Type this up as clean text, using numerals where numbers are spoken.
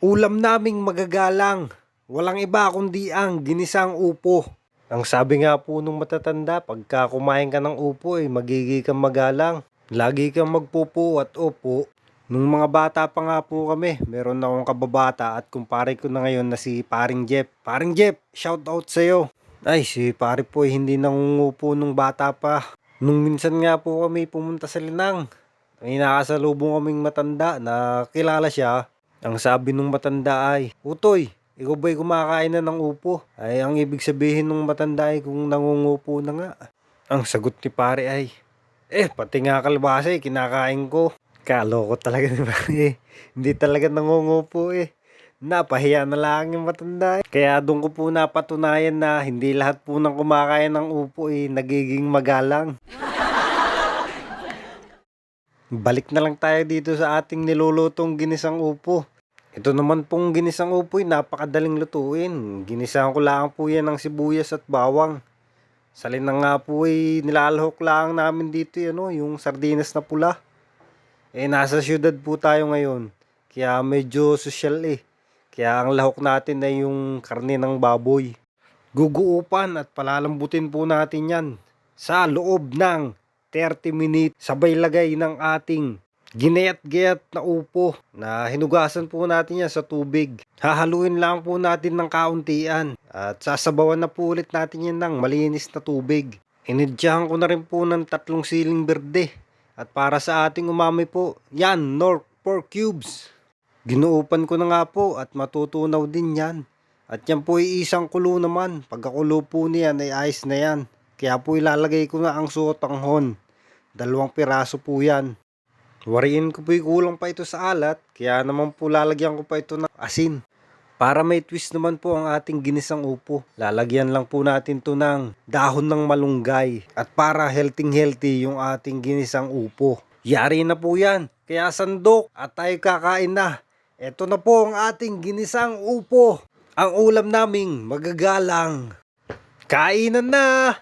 Ulam naming magagalang, walang iba kundi ang ginisang upo. Ang sabi nga po nung matatanda, pagka kumain ka ng upo magiging kang magalang. Lagi kang magpupo at upo. Nung mga bata pa nga po kami, meron akong kababata at kumpare ko na ngayon na si Paring Jeff. Paring Jeff, shout out sa'yo. Ay, si pare po hindi nangungupo nung bata pa. Nung minsan nga po kami pumunta sa Linang, may nakasalubong kaming matanda na kilala siya. Ang sabi nung matanda ay, "Utoy, ikaw ba'y kumakain na ng upo?" Ay, ang ibig sabihin nung matanda ay kung nangungupo na nga. Ang sagot ni pare ay, pati nga kalbasa kinakain ko." Kaloko talaga ni pare. Hindi talaga nangungupo Napahiya na lang yung matanda Kaya doon ko po napatunayan na hindi lahat po ng kumakain ng upo nagiging magalang. Balik na lang tayo dito sa ating nilulutong ginisang upo. Ito naman pong ginisang upo napakadaling lutuin. Ginisahan ko lang po yan ng sibuyas at bawang. Salin na nga po nilalahok lang namin dito yung sardinas na pula. Nasa syudad po tayo ngayon. Kaya medyo sosyal Kaya ang lahok natin ay yung karne ng baboy. Guguupan at palalambutin po natin yan sa loob ng 30 minutes. Sabay lagay ng ating ginayat-gayat na upo na hinugasan po natin yan sa tubig. Hahaluin lang po natin ng kauntian at sasabawan na po ulit natin yan ng malinis na tubig. Inidyahan ko na rin po ng 3 siling berde. At para sa ating umami po, yan, North pork cubes. Ginuupan ko na nga po at matutunaw din yan. At yan po isang kulo naman. Pagkakulo po niyan ay ayos na yan. Kaya po ilalagay ko na ang suotanghon. 2 piraso po yan. Wariin ko po kulang pa ito sa alat. Kaya naman po lalagyan ko pa ito ng asin. Para may twist naman po ang ating ginisang upo. Lalagyan lang po natin to ng dahon ng malunggay. At para healthy yung ating ginisang upo. Yari na po yan. Kaya sandok at tayo kakain na. Ito na po ang ating ginisang upo. Ang ulam naming magagalang. Kainan na!